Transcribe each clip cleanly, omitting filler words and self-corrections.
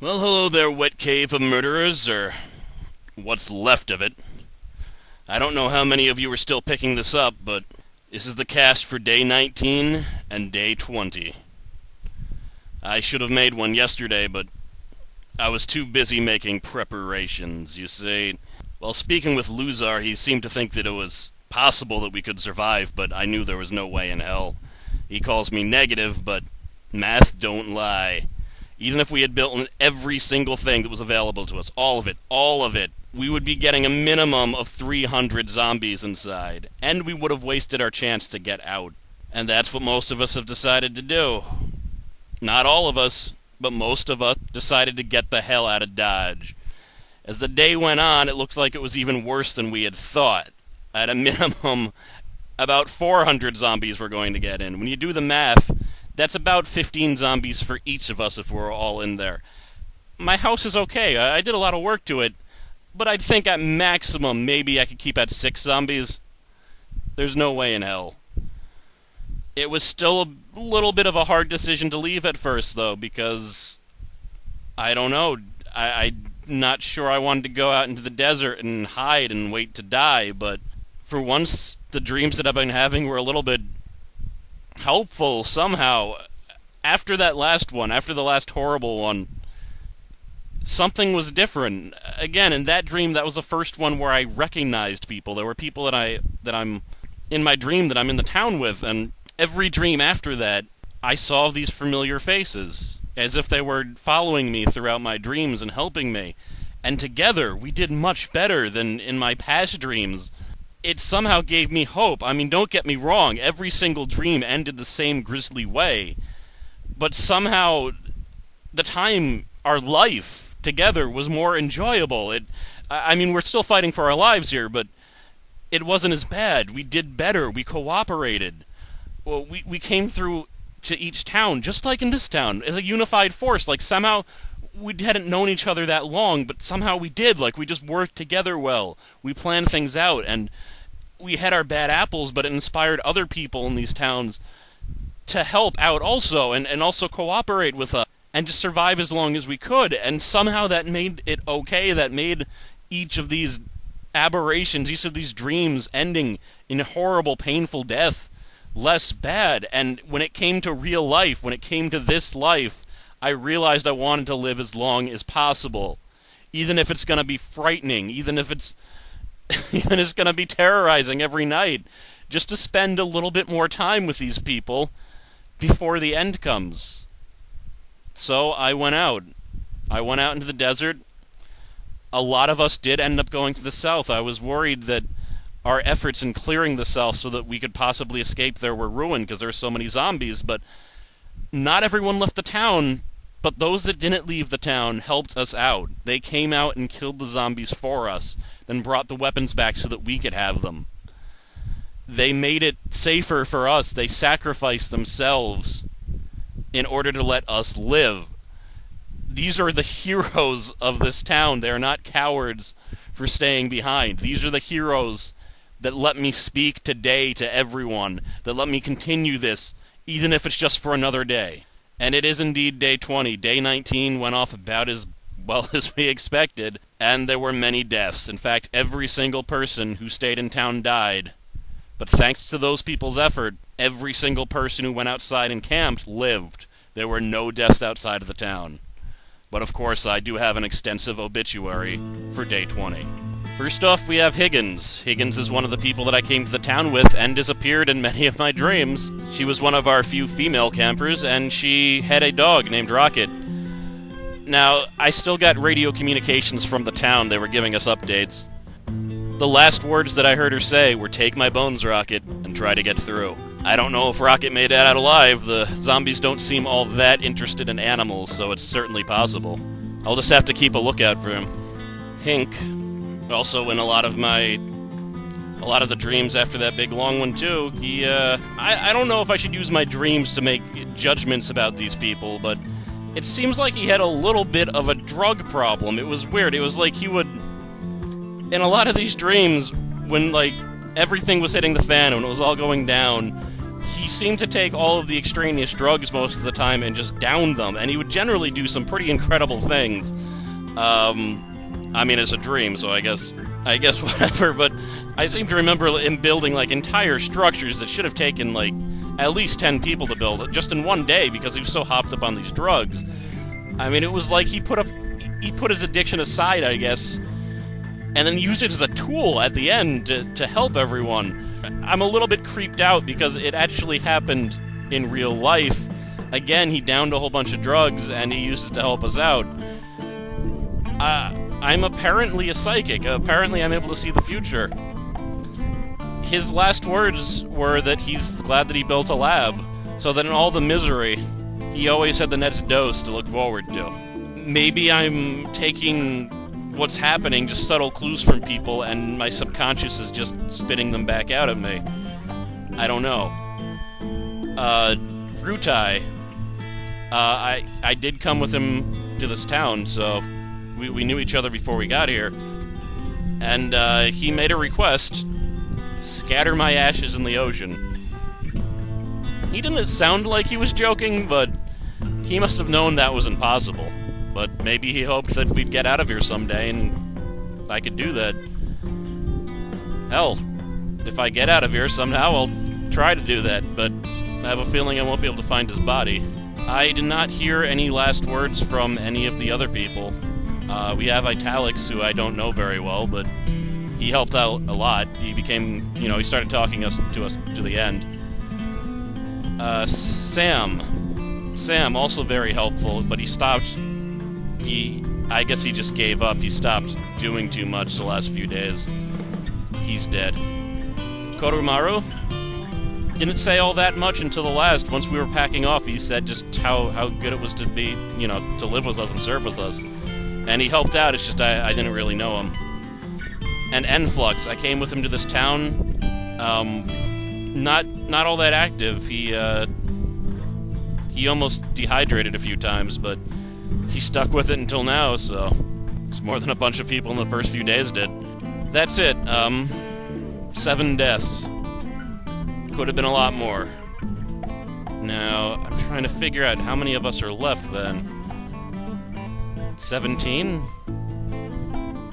Well, hello there, wet cave of murderers, or what's left of it. I don't know how many of you are still picking this up, but this is the cast for Day 19 and Day 20. I should have made one yesterday, but I was too busy making preparations. You see, while speaking with Luzar, he seemed to think that it was possible that we could survive, but I knew there was no way in hell. He calls me negative, but math don't lie. Even if we had built every single thing that was available to us, all of it, we would be getting a minimum of 300 zombies inside, and we would have wasted our chance to get out. And that's what most of us have decided to do. Not all of us, but most of us decided to get the hell out of Dodge. As the day went on, it looked like it was even worse than we had thought. At a minimum, about 400 zombies were going to get in. When you do the math, that's about 15 zombies for each of us if we're all in there. My house is okay. I did a lot of work to it, but I'd think at maximum maybe I could keep at 6 zombies. There's no way in hell. It was still a little bit of a hard decision to leave at first, though, because I don't know. I'm not sure I wanted to go out into the desert and hide and wait to die, but for once, the dreams that I've been having were a little bit helpful somehow. After that last one, after the last horrible one, something was different. Again, in that dream, that was the first one where I recognized people. There were people that I'm in my dream that I'm in the town with, and every dream after that, I saw these familiar faces, as if they were following me throughout my dreams and helping me. And together, we did much better than in my past dreams. It somehow gave me hope. I mean, don't get me wrong, every single dream ended the same grisly way. But somehow, the time, our life together was more enjoyable. I mean, we're still fighting for our lives here, but it wasn't as bad. We did better. We cooperated. Well, we came through to each town, just like in this town, as a unified force. Like, somehow we hadn't known each other that long, but somehow we did. Like, we just worked together well. We planned things out, and we had our bad apples, but it inspired other people in these towns to help out also, and also cooperate with us, and just survive as long as we could. And somehow that made it okay. That made each of these aberrations, each of these dreams ending in horrible, painful death less bad. And when it came to real life, when it came to this life, I realized I wanted to live as long as possible. Even if it's going to be frightening, even if it's going to be terrorizing every night, just to spend a little bit more time with these people before the end comes. So I went out. I went out into the desert. A lot of us did end up going to the south. I was worried that our efforts in clearing the south so that we could possibly escape there were ruined because there were so many zombies, but not everyone left the town. But those that didn't leave the town helped us out. They came out and killed the zombies for us, then brought the weapons back so that we could have them. They made it safer for us. They sacrificed themselves in order to let us live. These are the heroes of this town. They are not cowards for staying behind. These are the heroes that let me speak today to everyone, that let me continue this, even if it's just for another day. And it is indeed Day 20. Day 19 went off about as well as we expected, and there were many deaths. In fact, every single person who stayed in town died. But thanks to those people's effort, every single person who went outside and camped lived. There were no deaths outside of the town. But of course, I do have an extensive obituary for Day 20. First off, we have Higgins. Higgins is one of the people that I came to the town with and disappeared in many of my dreams. She was one of our few female campers, and she had a dog named Rocket. Now, I still got radio communications from the town. They were giving us updates. The last words that I heard her say were, "Take my bones, Rocket, and try to get through." I don't know if Rocket made it out alive. The zombies don't seem all that interested in animals, so it's certainly possible. I'll just have to keep a lookout for him. Hink, also in a lot of the dreams after that big long one too, I don't know if I should use my dreams to make judgments about these people, but it seems like he had a little bit of a drug problem. It was weird. It was like he would, in a lot of these dreams, when like everything was hitting the fan, when it was all going down, he seemed to take all of the extraneous drugs most of the time and just down them, and he would generally do some pretty incredible things. I mean, it's a dream, so I guess whatever, but I seem to remember him building, like, entire structures that should have taken, like, at least 10 people to build, just in one day, because he was so hopped up on these drugs. I mean, it was like he put his addiction aside, I guess, and then used it as a tool at the end to help everyone. I'm a little bit creeped out because it actually happened in real life. Again, he downed a whole bunch of drugs, and he used it to help us out. I'm apparently a psychic. Apparently I'm able to see the future. His last words were that he's glad that he built a lab, so that in all the misery, he always had the next dose to look forward to. Maybe I'm taking what's happening, just subtle clues from people, and my subconscious is just spitting them back out at me. I don't know. Rutai. I did come with him to this town, so we knew each other before we got here. And he made a request: scatter my ashes in the ocean. He didn't sound like he was joking, but he must have known that was impossible. But maybe he hoped that we'd get out of here someday, and I could do that. Hell, if I get out of here somehow, I'll try to do that, but I have a feeling I won't be able to find his body. I did not hear any last words from any of the other people. We have Italics, who I don't know very well, but he helped out a lot. He became, he started talking to us to the end. Sam, also very helpful, but he stopped. I guess he just gave up. He stopped doing too much the last few days. He's dead. Korumaru didn't say all that much until the last. Once we were packing off, he said just how good it was to be, to live with us and serve with us. And he helped out, it's just I didn't really know him. And Enflux, I came with him to this town. Not all that active. He almost dehydrated a few times, but he stuck with it until now, so it's more than a bunch of people in the first few days did. That's it. 7 deaths. Could have been a lot more. Now, I'm trying to figure out how many of us are left then. 17?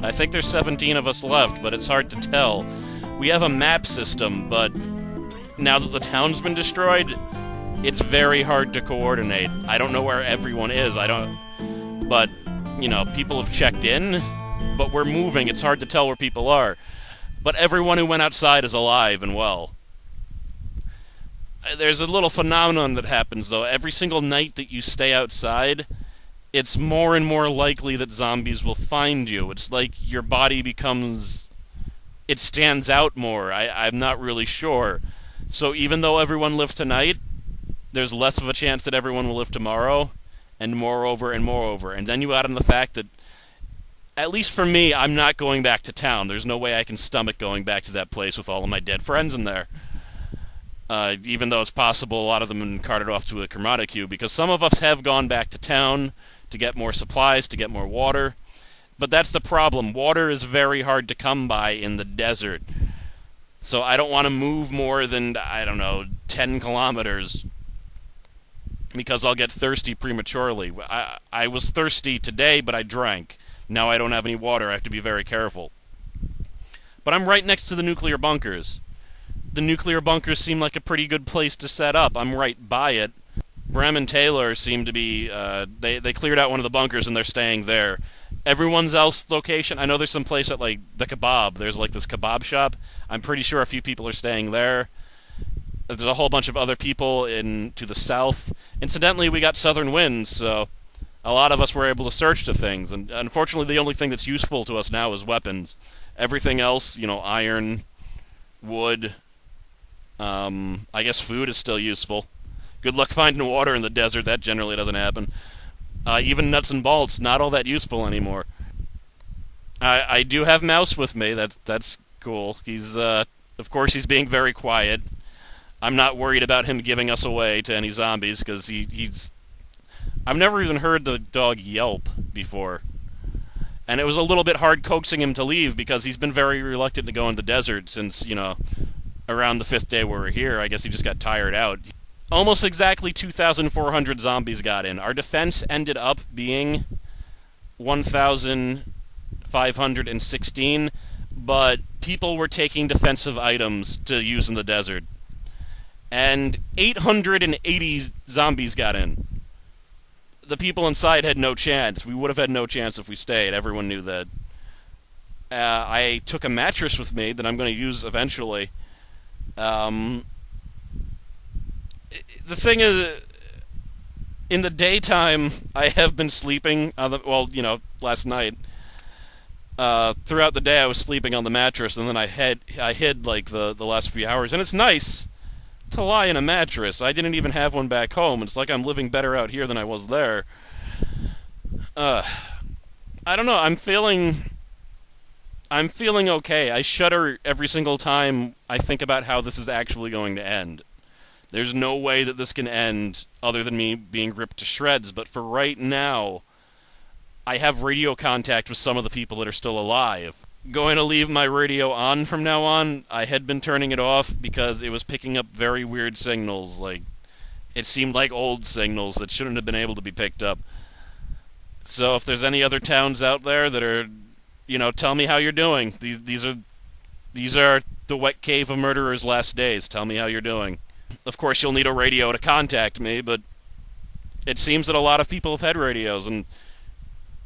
I think there's 17 of us left, but it's hard to tell. We have a map system, but now that the town's been destroyed, it's very hard to coordinate. I don't know where everyone is. But, people have checked in, but we're moving. It's hard to tell where people are. But everyone who went outside is alive and well. There's a little phenomenon that happens, though. Every single night that you stay outside, it's more and more likely that zombies will find you. It's like your body it stands out more. I'm not really sure. So even though everyone lived tonight, there's less of a chance that everyone will live tomorrow, and moreover. And then you add in the fact that, at least for me, I'm not going back to town. There's no way I can stomach going back to that place with all of my dead friends in there. Even though it's possible a lot of them have been carted off to a Kermata queue, because some of us have gone back to town to get more supplies, to get more water. But that's the problem. Water is very hard to come by in the desert. So I don't want to move more than, 10 kilometers, because I'll get thirsty prematurely. I was thirsty today, but I drank. Now I don't have any water. I have to be very careful. But I'm right next to the nuclear bunkers. The nuclear bunkers seem like a pretty good place to set up. I'm right by it. Bram and Taylor seem to be, they cleared out one of the bunkers and they're staying there. Everyone's else location, I know there's some place at, the kebab. There's, this kebab shop. I'm pretty sure a few people are staying there. There's a whole bunch of other people to the south. Incidentally, we got southern winds, so a lot of us were able to search to things. And unfortunately, the only thing that's useful to us now is weapons. Everything else, iron, wood, I guess food is still useful. Good luck finding water in the desert. That generally doesn't happen. Even nuts and bolts, not all that useful anymore. I do have Mouse with me. That's cool. He's, of course, he's being very quiet. I'm not worried about him giving us away to any zombies, because he's... I've never even heard the dog yelp before. And it was a little bit hard coaxing him to leave, because he's been very reluctant to go in the desert since, around the 5th day we were here. I guess he just got tired out. Almost exactly 2,400 zombies got in. Our defense ended up being 1,516, but people were taking defensive items to use in the desert. And 880 zombies got in. The people inside had no chance. We would have had no chance if we stayed. Everyone knew that. I took a mattress with me that I'm going to use eventually. The thing is, in the daytime, I have been sleeping on the, last night. Throughout the day, I was sleeping on the mattress, and then I hid like the last few hours, and it's nice to lie in a mattress. I didn't even have one back home. It's like I'm living better out here than I was there. I don't know. I'm feeling okay. I shudder every single time I think about how this is actually going to end. There's no way that this can end other than me being ripped to shreds, but for right now, I have radio contact with some of the people that are still alive. Going to leave my radio on from now on. I had been turning it off because it was picking up very weird signals. Like, it seemed like old signals that shouldn't have been able to be picked up. So if there's any other towns out there that are, tell me how you're doing. These are the Wet Cave of Murderers' last days. Tell me how you're doing. Of course, you'll need a radio to contact me, but it seems that a lot of people have had radios, and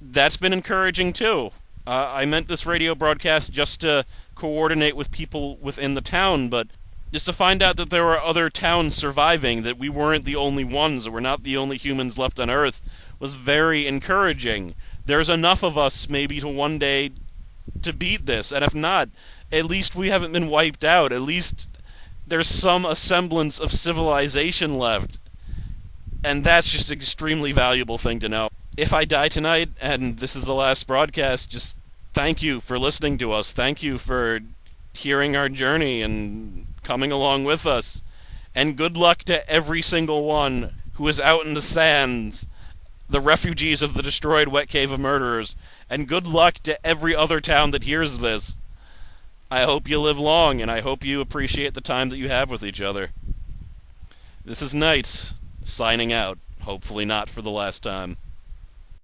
that's been encouraging too. I meant this radio broadcast just to coordinate with people within the town, but just to find out that there were other towns surviving, that we weren't the only ones, that we're not the only humans left on Earth, was very encouraging. There's enough of us maybe to one day to beat this, and if not, at least we haven't been wiped out. At least there's some semblance of civilization left, and that's just an extremely valuable thing to know. If I die tonight, and this is the last broadcast, just thank you for listening to us. Thank you for hearing our journey and coming along with us. And good luck to every single one who is out in the sands, the refugees of the destroyed Wet Cave of Murderers. And good luck to every other town that hears this. I hope you live long, and I hope you appreciate the time that you have with each other. This is Knights, signing out. Hopefully not for the last time.